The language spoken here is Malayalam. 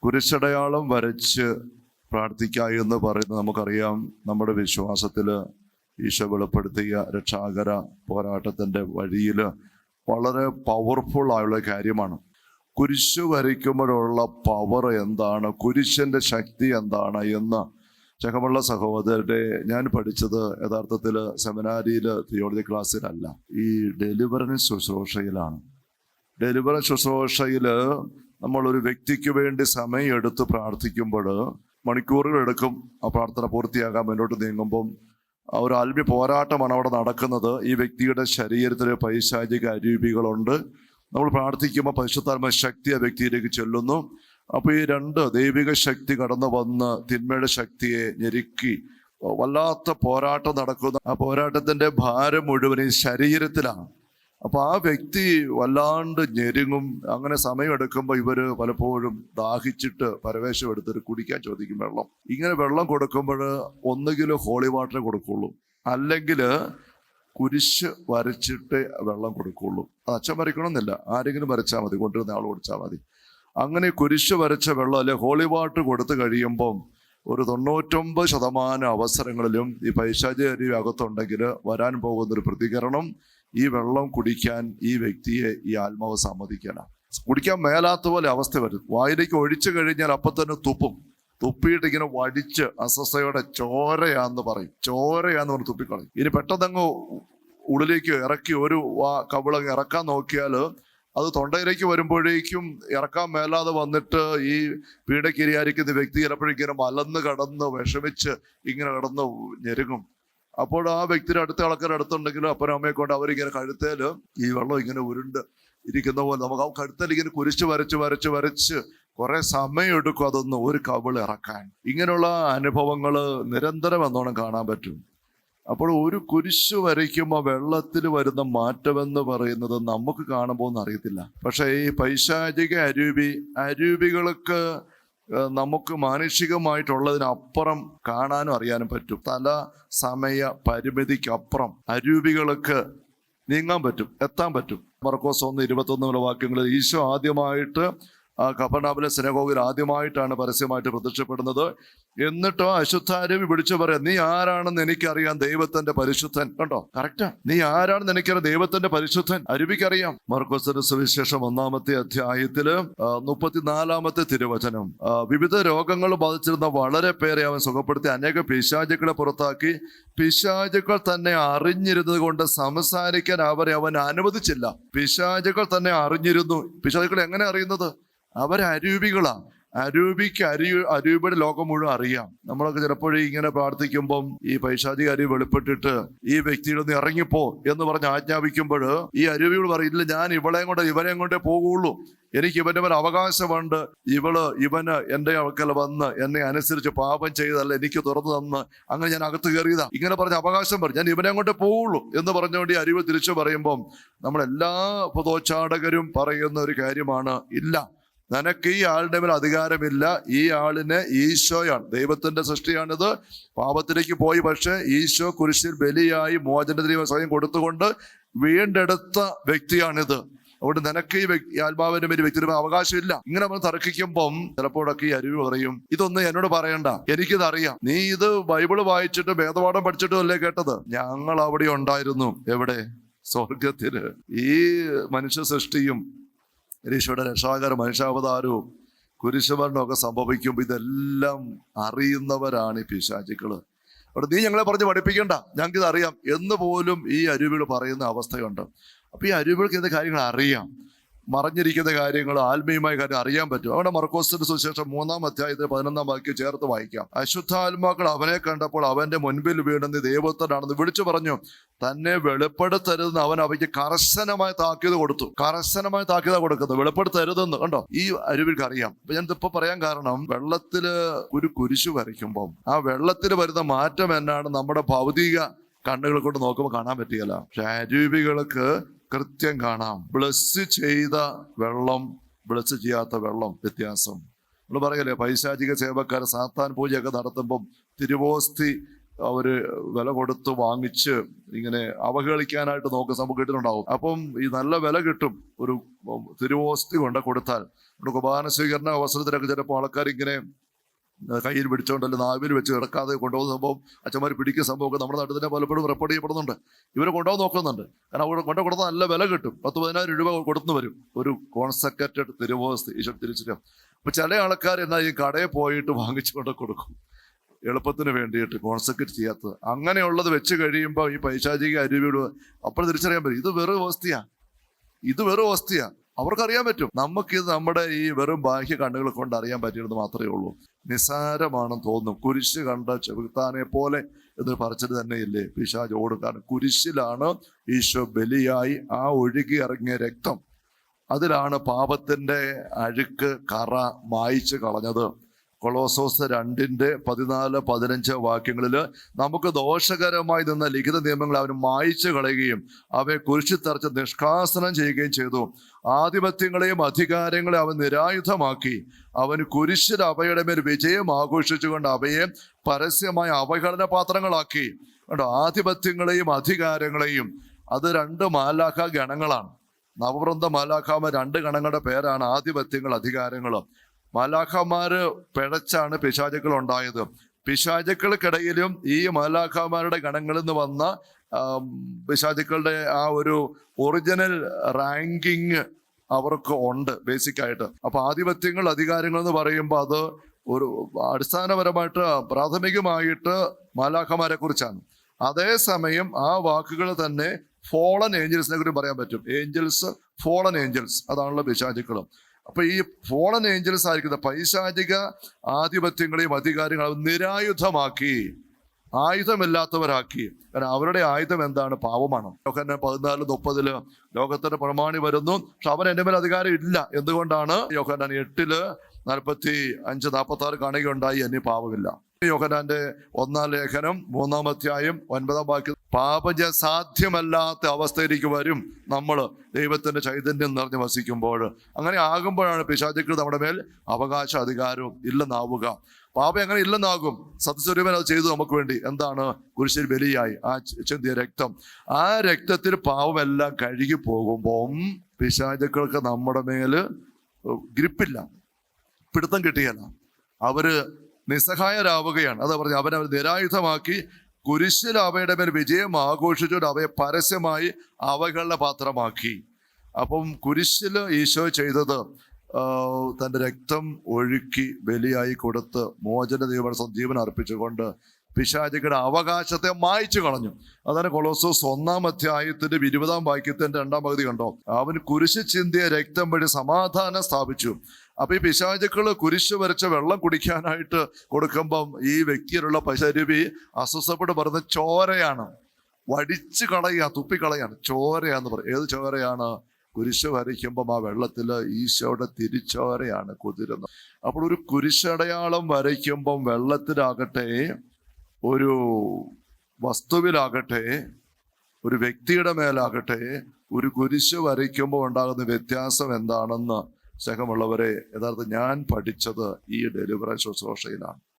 കുരിശടയാളം വരച്ച് പ്രാർത്ഥിക്കുക എന്ന് പറയുന്നത് നമുക്കറിയാം. നമ്മുടെ വിശ്വാസത്തിൽ ഈശോ വെളിപ്പെടുത്തിയ രക്ഷാകര പോരാട്ടത്തിൻ്റെ വഴിയിൽ വളരെ പവർഫുൾ ആയുള്ള കാര്യമാണ്. കുരിശ് വരയ്ക്കുമ്പോഴുള്ള പവർ എന്താണ്, കുരിശിൻ്റെ ശക്തി എന്താണ് എന്ന് ചകമുള്ള സഹോദരരെ, ഞാൻ പഠിച്ചത് യഥാർത്ഥത്തിൽ സെമിനാരിയിൽ തിയോളജി ക്ലാസ്സിലല്ല, ഈ ഡെലിവറൻസ് ശുശ്രൂഷയിലാണ്. ഡെലിവറൻസ് ശുശ്രൂഷയിൽ നമ്മളൊരു വ്യക്തിക്ക് വേണ്ടി സമയം എടുത്ത് പ്രാർത്ഥിക്കുമ്പോൾ മണിക്കൂറുകൾ എടുക്കും ആ പ്രാർത്ഥന പൂർത്തിയാകാൻ മുന്നോട്ട് നീങ്ങുമ്പം ഒരു ആത്മീയ പോരാട്ടമാണ് അവിടെ നടക്കുന്നത്. ഈ വ്യക്തിയുടെ ശരീരത്തിൽ പൈശാചിക അരൂപികളുണ്ട്. നമ്മൾ പ്രാർത്ഥിക്കുമ്പോൾ പരിശുദ്ധാത്മ ശക്തി ആ വ്യക്തിയിലേക്ക് ചെല്ലുന്നു. അപ്പോൾ ഈ രണ്ട് ദൈവിക ശക്തി കടന്നു വന്ന് തിന്മയുടെ ശക്തിയെ ഞെരുക്കി വല്ലാത്ത പോരാട്ടം നടക്കുന്നു. ആ പോരാട്ടത്തിൻ്റെ ഭാരം മുഴുവൻ ഈ ശരീരത്തിലാണ്. അപ്പോൾ ആ വ്യക്തി വല്ലാണ്ട് ഞെരുങ്ങും. അങ്ങനെ സമയമെടുക്കുമ്പോൾ ഇവർ പലപ്പോഴും ദാഹിച്ചിട്ട് പരവേശം എടുത്തിട്ട് കുടിക്കാൻ ചോദിക്കും വെള്ളം. ഇങ്ങനെ വെള്ളം കൊടുക്കുമ്പോൾ ഒന്നുകിൽ ഹോളി വാട്ടർ കൊടുക്കുള്ളൂ, അല്ലെങ്കിൽ കുരിശ് വരച്ചിട്ട് വെള്ളം കൊടുക്കുള്ളൂ. അത് അച്ഛൻ വരയ്ക്കണമെന്നില്ല, ആരെങ്കിലും വരച്ചാൽ മതി, കൊണ്ടുവരുന്ന ആൾ കൊടുത്താൽ മതി. അങ്ങനെ കുരിശ് വരച്ച വെള്ളം അല്ലെ ഹോളി വാട്ടർ കൊടുത്തു കഴിയുമ്പം ഒരു 99% അവസരങ്ങളിലും ഈ പൈശാചിക അരൂപി അകത്തുണ്ടെങ്കിൽ വരാൻ പോകുന്നൊരു പ്രതികരണം ഈ വെള്ളം കുടിക്കാൻ ഈ വ്യക്തിയെ ഈ ആത്മാവ് സമ്മതിക്കണം. കുടിക്കാൻ മേലാത്ത പോലെ അവസ്ഥ വരും. വായിലേക്ക് ഒഴിച്ചു കഴിഞ്ഞാൽ അപ്പം തന്നെ തുപ്പും. തുപ്പിയിട്ട് ഇങ്ങനെ വടിച്ച് അസ്വസ്ഥയോടെ ചോരയാന്ന് പറയും. ചോരയാന്ന് പറഞ്ഞ് തുപ്പിക്കളയും. ഇനി പെട്ടെന്നങ്ങ് ഉള്ളിലേക്ക് ഇറക്കി ഒരു കവിളങ്ങ് ഇറക്കാൻ നോക്കിയാൽ അത് തൊണ്ടയിലേക്ക് വരുമ്പോഴേക്കും ഇറക്കാൻ മേലാതെ വന്നിട്ട് ഈ പീഡക്കിരിയായിരിക്കുന്ന വ്യക്തി ചിലപ്പോഴിങ്ങനെ മലന്ന് കടന്ന് വിഷമിച്ച് ഇങ്ങനെ കടന്ന് ഞെരുങ്ങും. അപ്പോൾ ആ വ്യക്തിയുടെ അടുത്ത ആൾക്കാർ അടുത്തുണ്ടെങ്കിലും അപ്പനും അമ്മയെ കൊണ്ട് അവരിങ്ങനെ കഴുത്തേൽ ഈ വെള്ളം ഇങ്ങനെ ഉരുണ്ട് ഇരിക്കുന്ന പോലെ നമുക്ക് ആ കഴുത്തേൽ ഇങ്ങനെ കുരിശ് വരച്ച് കുറെ സമയം എടുക്കും അതൊന്ന് ഒരു കവിള് ഇറക്കാൻ. ഇങ്ങനെയുള്ള അനുഭവങ്ങൾ നിരന്തരം എന്നോണം കാണാൻ പറ്റും. അപ്പോൾ ഒരു കുരിശ് വരയ്ക്കുമ്പോൾ വെള്ളത്തിൽ വരുന്ന മാറ്റമെന്ന് പറയുന്നത് നമുക്ക് കാണുമ്പോൾ ഒന്നും അറിയത്തില്ല. പക്ഷേ ഈ പൈശാചിക അരൂപികൾക്ക് നമുക്ക് മാനുഷികമായിട്ടുള്ളതിനപ്പുറം കാണാനും അറിയാനും പറ്റും. സമയ പരിമിതിക്കപ്പുറം അരൂപികൾക്ക് നീങ്ങാൻ പറ്റും, എത്താൻ പറ്റും. മർക്കോസ് 1:21 വാക്യങ്ങളിൽ ഈശോ ആദ്യമായിട്ട് കഫർനഹൂമിലെ സിനഗോഗിൽ ആദ്യമായിട്ടാണ് പരസ്യമായിട്ട് പ്രത്യക്ഷപ്പെടുന്നത്. എന്നിട്ടോ അശുദ്ധാരൂപി വിളിച്ചു പറയാം, നീ ആരാണെന്ന് എനിക്കറിയാം, ദൈവത്തിന്റെ പരിശുദ്ധൻ. കണ്ടോ, കറക്റ്റാ, നീ ആരാണെന്ന് എനിക്കറിയാം, ദൈവത്തിന്റെ പരിശുദ്ധൻ. അരൂപിക്കറിയാം. മർക്കോസിന്റെ സുവിശേഷം 1-ാമത്തെ അധ്യായത്തില് 34-ാമത്തെ തിരുവചനം, വിവിധ രോഗങ്ങൾ ബാധിച്ചിരുന്ന വളരെ പേരെ അവൻ സുഖപ്പെടുത്തി അനേക പിശാചുക്കളെ പുറത്താക്കി. പിശാചുക്കൾ തന്നെ അറിഞ്ഞിരുന്നത് കൊണ്ട് സംസാരിക്കാൻ അവരെ അവൻ അനുവദിച്ചില്ല. പിശാചുക്കൾ തന്നെ അറിഞ്ഞിരുന്നു. പിശാചുക്കൾ എങ്ങനെ അറിയുന്നത്? അവരരൂപികളാണ്. അരൂപിയുടെ ലോകം മുഴുവൻ അറിയാം. നമ്മളൊക്കെ ചിലപ്പോഴും ഇങ്ങനെ പ്രാർത്ഥിക്കുമ്പം ഈ പൈശാചിക അരൂപി വെളിപ്പെട്ടിട്ട് ഈ വ്യക്തിയുടെ ഒന്ന് ഇറങ്ങിപ്പോ എന്ന് പറഞ്ഞ് ആജ്ഞാപിക്കുമ്പോൾ ഈ അരൂപിയോട് പറയില്ല, ഞാൻ ഇവനെയും കൊണ്ടേ പോകുള്ളൂ, എനിക്ക് ഇവന്റെ മേൽ അവകാശമുണ്ട്, ഇവന് എൻ്റെ അടുക്കൽ വന്ന് എന്നെ അനുസരിച്ച് പാപം ചെയ്തല്ല എനിക്ക് തുറന്നു തന്ന് അങ്ങനെ ഞാൻ അകത്ത് കയറിയതാ, ഇങ്ങനെ പറഞ്ഞ അവകാശം പറഞ്ഞു, ഞാൻ ഇവനെ കൊണ്ടേ പോവുള്ളൂ എന്ന് പറഞ്ഞുകൊണ്ട് ഈ അരൂപി തിരിച്ചു പറയുമ്പം നമ്മളെല്ലാ പൊതുച്ചാടകരും പറയുന്ന ഒരു കാര്യമാണ്, ഇല്ല, നിനക്ക് ഈ ആളുടെ മേൽ അധികാരമില്ല. ഈ ആളിനെ ഈശോയാണ്, ദൈവത്തിന്റെ സൃഷ്ടിയാണിത്, പാപത്തിലേക്ക് പോയി, പക്ഷെ ഈശോ കുരിശിൽ ബലിയായി മോചനത്തിന് സ്വയം കൊടുത്തുകൊണ്ട് വീണ്ടെടുത്ത വ്യക്തിയാണിത്. അതുകൊണ്ട് നിനക്ക് ഈ ആത്മാവിന്റെ മേൽ വ്യക്തിയുടെ അവകാശമില്ല. ഇങ്ങനെ നമ്മൾ തർക്കിക്കുമ്പം ചിലപ്പോഴൊക്കെ ഈ അരുവി പറയും, ഇതൊന്നും എന്നോട് പറയണ്ട, എനിക്കിതറിയാം, നീ ഇത് ബൈബിള് വായിച്ചിട്ട് വേദപാഠം പഠിച്ചിട്ടും അല്ലേ കേട്ടത്? ഞങ്ങൾ അവിടെ ഉണ്ടായിരുന്നു. എവിടെ? സ്വർഗത്തില്. ഈ മനുഷ്യ സൃഷ്ടിയും ഈശോയുടെ രക്ഷാകര മനുഷ്യാവതാരവും കുരിശുമരണവും ഒക്കെ സംഭവിക്കുമ്പോൾ ഇതെല്ലാം അറിയുന്നവരാണ് ഈ പിശാചുക്കള്. അവിടെ നീ ഞങ്ങളെ പറഞ്ഞ് പഠിപ്പിക്കണ്ട, ഞങ്ങൾക്കിത് അറിയാം എന്ന് പോലും ഈ അരൂപികൾ പറയുന്ന അവസ്ഥയുണ്ട്. അപ്പൊ ഈ അരൂപികൾക്ക് ഇത് കാര്യങ്ങൾ അറിയാം, മറഞ്ഞിരിക്കുന്ന കാര്യങ്ങൾ, ആത്മീയമായ കാര്യം അറിയാൻ പറ്റും. അവിടെ മർക്കോസിന്റെ സുവിശേഷം 3-ാം അധ്യായത്തിൽ 11-ാം വാക്യം ചേർത്ത് വായിക്കാം. അശുദ്ധാത്മാക്കൾ അവനെ കണ്ടപ്പോൾ അവന്റെ മുൻപിൽ വീണെന്ന് ദൈവത്തോടാണെന്ന് വിളിച്ചു പറഞ്ഞു. തന്നെ വെളിപ്പെടുത്തരുതെന്ന് അവൻ അവയ്ക്ക് കർശനമായ താക്കീത് കൊടുത്തു. കർശനമായ താക്കീത കൊടുക്കുന്നത്, വെളിപ്പെടുത്തരുതെന്ന്. കണ്ടോ, ഈ അരുവിക്ക് അറിയാം. അപ്പൊ ഞാനിതിപ്പോ പറയാൻ കാരണം, വെള്ളത്തില് ഒരു കുരിശു വരയ്ക്കുമ്പം ആ വെള്ളത്തിൽ വരുന്ന മാറ്റം എന്നാണ് നമ്മുടെ ഭൗതിക കണ്ണുകൾ കൊണ്ട് നോക്കുമ്പോൾ കാണാൻ പറ്റുകയില്ല. പക്ഷെ അരൂപികൾക്ക് കൃത്യം കാണാം. ബ്ലസ് ചെയ്ത വെള്ളം, ബ്ലസ് ചെയ്യാത്ത വെള്ളം വ്യത്യാസം. നമ്മൾ പറയല്ലേ, പൈശാചിക സേവക്കാർ സാത്താൻ പൂജയൊക്കെ നടത്തുമ്പം തിരുവോസ്തി അവര് വില കൊടുത്ത് വാങ്ങിച്ച് ഇങ്ങനെ അവഹേളിക്കാനായിട്ട് നോക്കുന്ന നമുക്ക് കിട്ടുന്നുണ്ടാവും. അപ്പം ഈ നല്ല വില കിട്ടും ഒരു തിരുവോസ്തി കൊണ്ട് കൊടുത്താൽ. നമ്മുടെ കുർബാന സ്വീകരണ അവസരത്തിലൊക്കെ ചിലപ്പോൾ ആൾക്കാർ ഇങ്ങനെ കയ്യിൽ പിടിച്ചോണ്ടല്ലോ നാവിൽ വെച്ച് കിടക്കാതെ കൊണ്ടുപോകുന്ന സംഭവം, അച്ഛന്മാർ പിടിക്കുന്ന സംഭവമൊക്കെ നമ്മുടെ നാട്ടിൽ തന്നെ പലപ്പോഴും റെക്കോർഡ് ചെയ്യപ്പെടുന്നുണ്ട്. ഇവരെ കൊണ്ടുപോകാൻ നോക്കുന്നുണ്ട്. കാരണം അവിടെ കൊടുത്താൽ നല്ല വില കിട്ടും. 10,000-10,000 രൂപ കൊടുത്തു വരും ഒരു കോൺസെക്രേറ്റഡ് തിരുവോസ്തി ഈശോ തിരിച്ചിട്ട്. അപ്പൊ ചില ആൾക്കാർ എന്നാൽ ഈ കടയിൽ പോയിട്ട് വാങ്ങിച്ചു കൊണ്ട് കൊടുക്കും, എളുപ്പത്തിന് വേണ്ടിയിട്ട് കോൺസെക്രേറ്റ് ചെയ്യാത്തത്. അങ്ങനെയുള്ളത് വെച്ച് കഴിയുമ്പോൾ ഈ പൈശാചിക അരുവിയോട് അപ്പോൾ തിരിച്ചറിയാൻ പറ്റും ഇത് വെറും അവസ്ഥയാ, ഇത് വെറും അവസ്ഥയാ. അവർക്കറിയാൻ പറ്റും. നമുക്കിത് നമ്മുടെ ഈ വെറും ബാഹ്യ കണ്ണുകൾ കൊണ്ട് അറിയാൻ പറ്റിയത് മാത്രമേ ഉള്ളൂ. നിസാരമാണെന്ന് തോന്നും. കുരിശ് കണ്ട ചെകുത്താനെ പോലെ എന്ന് പറച്ചിട്ട് തന്നെയില്ലേ പിശാചോട്. കാരണം കുരിശിലാണ് ഈശോ ബലിയായി ആ ഒഴുകി ഇറങ്ങിയ രക്തം, അതിലാണ് പാപത്തിന്റെ അഴുക്ക് കറ മായ്ച്ചു കളഞ്ഞത്. കൊളോസോസ് 2:14-15 വാക്യങ്ങളിൽ നമുക്ക് ദോഷകരമായി നിന്ന ലിഖിത നിയമങ്ങൾ അവന് മായ്ച്ചു കളയുകയും അവയെ കുരിശിൽ തറച്ച് നിഷ്കാസനം ചെയ്യുകയും ചെയ്തു. ആധിപത്യങ്ങളെയും അധികാരങ്ങളെയും അവൻ നിരായുധമാക്കി. അവൻ കുരിശിൽ അവയുടെ മേൽ വിജയം ആഘോഷിച്ചുകൊണ്ട് അവയെ പരസ്യമായ അവഹേളന പാത്രങ്ങളാക്കി. കണ്ടോ, ആധിപത്യങ്ങളെയും അധികാരങ്ങളെയും. അത് 2 മാലാഖ ഗണങ്ങളാണ്. നവവൃന്ദ മാലാഖാമ 2 ഗണങ്ങളുടെ പേരാണ് ആധിപത്യങ്ങൾ, അധികാരങ്ങൾ. മാലാഖമാര് പിഴച്ചാണ് പിശാചുക്കൾ ഉണ്ടായത്. പിശാചുക്കൾക്കിടയിലും ഈ മാലാഖമാരുടെ ഗണങ്ങളിൽ നിന്ന് വന്ന പിശാചുക്കളുടെ ആ ഒരു ഒറിജിനൽ റാങ്കിങ് അവർക്ക് ഉണ്ട് ബേസിക്കായിട്ട്. അപ്പൊ ആധിപത്യങ്ങൾ, അധികാരങ്ങൾ എന്ന് പറയുമ്പോൾ അത് ഒരു അടിസ്ഥാനപരമായിട്ട് പ്രാഥമികമായിട്ട് മാലാഖമാരെ കുറിച്ചാണ്. അതേസമയം ആ വാക്കുകൾ തന്നെ ഫോളൻ ഏഞ്ചൽസിനെ കുറിച്ച് പറയാൻ പറ്റും. ഏഞ്ചൽസ്, ഫോളൻ ഏഞ്ചൽസ്, അതാണല്ലോ പിശാചുക്കളും. അപ്പൊ ഈ ഫോളൻ ഏഞ്ചൽസ് ആയിരിക്കുന്ന പൈശാചിക ആധിപത്യങ്ങളെയും അധികാരങ്ങളും നിരായുധമാക്കി, ആയുധമില്ലാത്തവരാക്കി. കാരണം അവരുടെ ആയുധം എന്താണ്? പാവമാണ്. യോഹന്നാൻ 14:30 ലോകത്തിന്റെ പ്രമാണി വരുന്നു, പക്ഷെ അവൻ എൻ്റെ മേൽ അധികാരം ഇല്ല. എന്തുകൊണ്ടാണ്? യോഹന്നാൻ 8:45-46 കാണുകയുണ്ടായി, എന്നെ പാപമില്ല. യോഹന്നാന്റെ 1-ാം ലേഖനം 3-ാം അധ്യായം 9-ാം വാക്യം, പാപജ സാധ്യമല്ലാത്ത അവസ്ഥയിലേക്ക് വരും നമ്മൾ ദൈവത്തിന്റെ ചൈതന്യം നിറഞ്ഞ് വസിക്കുമ്പോൾ. അങ്ങനെ ആകുമ്പോഴാണ് പിശാചുക്കൾ നമ്മുടെ മേൽ അവകാശ അധികാരവും ഇല്ലെന്നാവുക. പാപം അങ്ങനെ ഇല്ലെന്നാകും. സത്യസ്വരൂപൻ അത് ചെയ്തു നമുക്ക് വേണ്ടി. എന്താണ്? കുരിശിൽ ബലിയായി ആ ചിന്തിയ രക്തം. ആ രക്തത്തിൽ പാവമെല്ലാം കഴുകി പോകുമ്പോൾ പിശാചുക്കൾക്ക് നമ്മുടെ മേല് ഗ്രിപ്പില്ല, പിടുത്തം കിട്ടിയല്ല. അവര് നിസ്സഹായരാവുകയാണ്. അതാ പറഞ്ഞ അവനവർ നിരായുധമാക്കി കുരിശിൽ അവയുടെ മേൽ വിജയം ആഘോഷിച്ചുകൊണ്ട് അവയെ പരസ്യമായി അവകളുടെ പാത്രമാക്കി. അപ്പം കുരിശിൽ ഈശോ ചെയ്തത് തൻ്റെ രക്തം ഒഴുക്കി ബലിയായി കൊടുത്ത് മോചന ജീവൻ അർപ്പിച്ചുകൊണ്ട് പിശാചുക്കളുടെ അവകാശത്തെ മായ്ച്ചു കളഞ്ഞു. അതാണ് കൊളോസോസ് 1-ാം അധ്യായത്തിന്റെ 20-ാം വാക്യത്തിന്റെ 2-ാം പകുതി കണ്ടോ. അവൻ കുരിശ് ചിന്തിയ രക്തം വഴി സമാധാനം സ്ഥാപിച്ചു. അപ്പൊ ഈ പിശാചുക്കള് കുരിശ് വരച്ച വെള്ളം കുടിക്കാനായിട്ട് കൊടുക്കുമ്പം ഈ വ്യക്തിയിലുള്ള പശരുവി അസ്വസ്ഥപ്പെട്ട് പറയുന്ന ചോരയാണ്, വടിച്ചു കളയുക, തുപ്പിക്കളയാണ്. ചോരയാന്ന് പറയും. ഏത് ചോരയാണ്? കുരിശ് വരയ്ക്കുമ്പം ആ വെള്ളത്തിൽ ഈശോയുടെ തിരിച്ചോരയാണ് കുതിരുന്നത്. അപ്പോൾ ഒരു കുരിശടയാളം വരയ്ക്കുമ്പം വെള്ളത്തിലാകട്ടെ, ഒരു വസ്തുവിലാകട്ടെ, ഒരു വ്യക്തിയുടെ മേലാകട്ടെ, ഒരു കുരിശ് വരയ്ക്കുമ്പോൾ ഉണ്ടാകുന്ന വ്യത്യാസം എന്താണെന്ന് സ്നേഹമുള്ളവരെ യഥാർത്ഥം ഞാൻ പഠിച്ചത് ഈ ഡെലിവറൻസ് ശുശ്രൂഷയിലാണ്.